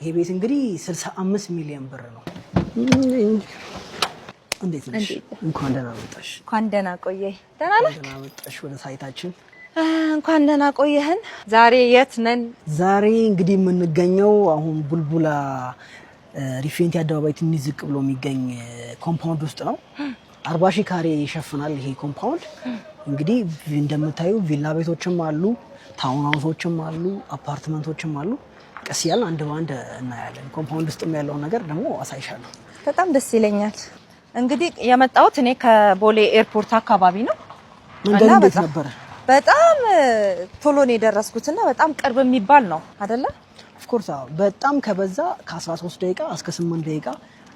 ይሄ ቤት እንግዲህ 65 ሚሊዮን ብር ነው። እንዴት ነሽ? እንኳን ደህና መጣሽ። እንኳን ደህና ቆየህ። ደህና ነህ? ደህና መጣሽ ወደ ሳይታችን። እንኳን ደህና ቆየህን። ዛሬ የት ነን? ዛሬ እንግዲህ የምንገኘው አሁን ቡልቡላ ሪፌንቲ አደባባይ ትንሽ ዝቅ ብሎ የሚገኝ ኮምፓውንድ ውስጥ ነው። 40 ሺህ ካሬ ይሸፍናል ይሄ ኮምፓውንድ። እንግዲህ እንደምታዩ ቪላ ቤቶችም አሉ፣ ታውን ሃውሶችም አሉ፣ አፓርትመንቶችም አሉ። ቀስ ያለ አንድ ባንድ እናያለን። ኮምፓውንድ ውስጥ ያለውን ነገር ደግሞ አሳይሻለሁ። በጣም ደስ ይለኛል። እንግዲህ የመጣሁት እኔ ከቦሌ ኤርፖርት አካባቢ ነው። መንገዱ እንዴት ነበር? በጣም ቶሎ ነው የደረስኩትና በጣም ቅርብ የሚባል ነው አይደለ? ኦፍ ኮርስ በጣም ከበዛ ከ13 ደቂቃ እስከ 8 ደቂቃ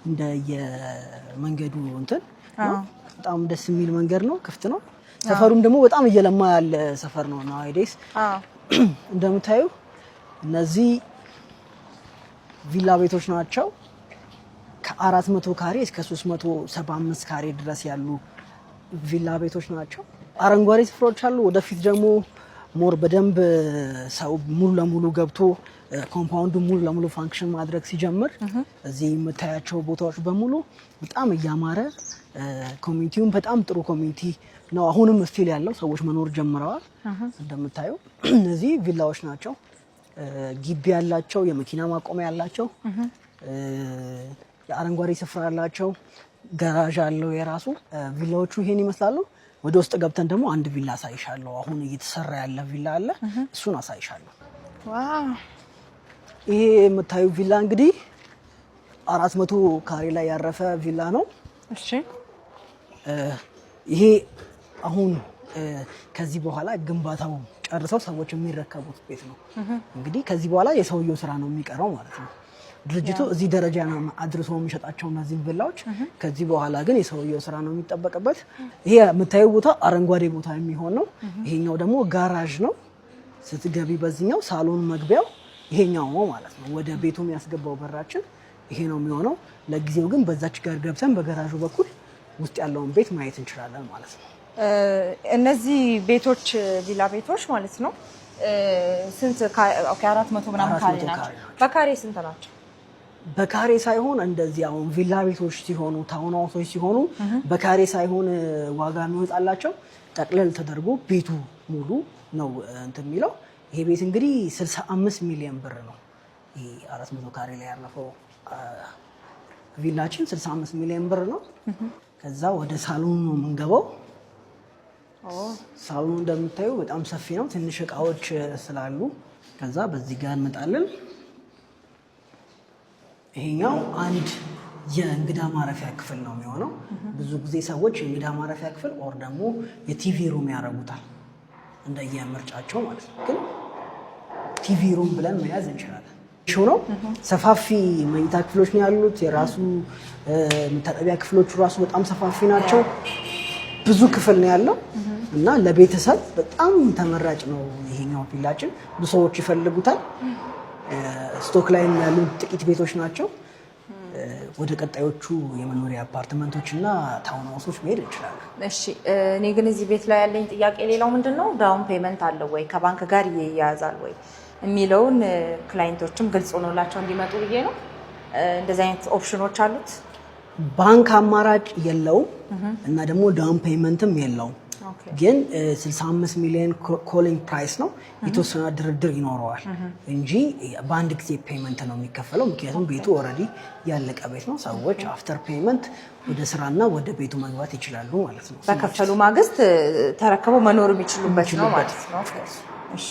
እንደ የመንገዱ እንትን በጣም ደስ የሚል መንገድ ነው፣ ክፍት ነው። ሰፈሩም ደግሞ በጣም እየለማ ያለ ሰፈር ነው ናይዴስ። እንደምታዩ እነዚህ ቪላ ቤቶች ናቸው። ከ400 ካሬ እስከ 375 ካሬ ድረስ ያሉ ቪላ ቤቶች ናቸው። አረንጓዴ ስፍራዎች አሉ። ወደፊት ደግሞ ሞር በደንብ ሰው ሙሉ ለሙሉ ገብቶ ኮምፓውንዱ ሙሉ ለሙሉ ፋንክሽን ማድረግ ሲጀምር እዚህ የምታያቸው ቦታዎች በሙሉ በጣም እያማረ ኮሚኒቲውም በጣም ጥሩ ኮሚኒቲ ነው። አሁንም ስቲል ያለው ሰዎች መኖር ጀምረዋል። እንደምታዩ እነዚህ ቪላዎች ናቸው። ግቢ ያላቸው፣ የመኪና ማቆሚያ ያላቸው፣ የአረንጓዴ ስፍራ ያላቸው፣ ጋራዥ አለው የራሱ። ቪላዎቹ ይሄን ይመስላሉ። ወደ ውስጥ ገብተን ደግሞ አንድ ቪላ አሳይሻለሁ። አሁን እየተሰራ ያለ ቪላ አለ፣ እሱን አሳይሻለሁ። ዋው! ይሄ የምታዩ ቪላ እንግዲህ 400 ካሬ ላይ ያረፈ ቪላ ነው። እሺ፣ ይሄ አሁን ከዚህ በኋላ ግንባታው ጨርሰው ሰዎች የሚረከቡት ቤት ነው። እንግዲህ ከዚህ በኋላ የሰውየው ስራ ነው የሚቀረው ማለት ነው። ድርጅቱ እዚህ ደረጃ ነው አድርሶ የሚሸጣቸው እነዚህ ቪላዎች። ከዚህ በኋላ ግን የሰውየው ስራ ነው የሚጠበቅበት። ይሄ የምታዩ ቦታ አረንጓዴ ቦታ የሚሆን ነው። ይሄኛው ደግሞ ጋራዥ ነው። ስትገቢ በዚህኛው ሳሎን መግቢያው ይሄኛው ነው ማለት ነው። ወደ ቤቱ የሚያስገባው በራችን ይሄ ነው የሚሆነው። ለጊዜው ግን በዛች ጋር ገብተን በጋራዡ በኩል ውስጥ ያለውን ቤት ማየት እንችላለን ማለት ነው። እነዚህ ቤቶች ቪላ ቤቶች ማለት ነው ስንት? ኦኬ 400 ምናምን ካሬ ናቸው። በካሬ ስንት ናቸው? በካሬ ሳይሆን እንደዚህ አሁን ቪላ ቤቶች ሲሆኑ ታውን ሃውሶች ሲሆኑ በካሬ ሳይሆን ዋጋ የሚወጣላቸው ጠቅለል ተደርጎ ቤቱ ሙሉ ነው እንትን የሚለው። ይሄ ቤት እንግዲህ 65 ሚሊዮን ብር ነው። ይሄ 400 ካሬ ላይ ያረፈው ቪላችን 65 ሚሊዮን ብር ነው። ከዛ ወደ ሳሎኑ ነው የምንገባው። ሳሎኑ እንደምታዩ በጣም ሰፊ ነው። ትንሽ እቃዎች ስላሉ ከዛ በዚህ ጋር እንመጣለን። ይሄኛው አንድ የእንግዳ ማረፊያ ክፍል ነው የሚሆነው። ብዙ ጊዜ ሰዎች የእንግዳ ማረፊያ ክፍል ኦር ደግሞ የቲቪ ሩም ያደርጉታል እንደየምርጫቸው ማለት ነው። ግን ቲቪ ሩም ብለን መያዝ እንችላለን። ሾ ነው። ሰፋፊ መኝታ ክፍሎች ነው ያሉት። የራሱ መታጠቢያ ክፍሎቹ ራሱ በጣም ሰፋፊ ናቸው። ብዙ ክፍል ነው ያለው እና ለቤተሰብ በጣም ተመራጭ ነው ይሄኛው ቪላችን። ብዙ ሰዎች ይፈልጉታል። ስቶክ ላይ ያሉ ጥቂት ቤቶች ናቸው። ወደ ቀጣዮቹ የመኖሪያ አፓርትመንቶች እና ታውን ሃውሶች መሄድ እንችላለን። እሺ፣ እኔ ግን እዚህ ቤት ላይ ያለኝ ጥያቄ ሌላው ምንድነው ዳውን ፔመንት አለው ወይ ከባንክ ጋር ይያያዛል ወይ የሚለውን ክላይንቶችም ግልጽ ሆኖላቸው እንዲመጡ ብዬ ነው። እንደዚህ አይነት ኦፕሽኖች አሉት? ባንክ አማራጭ የለውም እና ደግሞ ዳውን ፔመንትም የለውም። ግን 65 ሚሊዮን ኮሊንግ ፕራይስ ነው። የተወሰነ ድርድር ይኖረዋል እንጂ በአንድ ጊዜ ፔመንት ነው የሚከፈለው። ምክንያቱም ቤቱ ኦልሬዲ ያለቀ ቤት ነው። ሰዎች አፍተር ፔመንት ወደ ስራና ወደ ቤቱ መግባት ይችላሉ ማለት ነው። በከፈሉ ማግስት ተረክበው መኖር የሚችሉበት ነው ማለት ነው። እሺ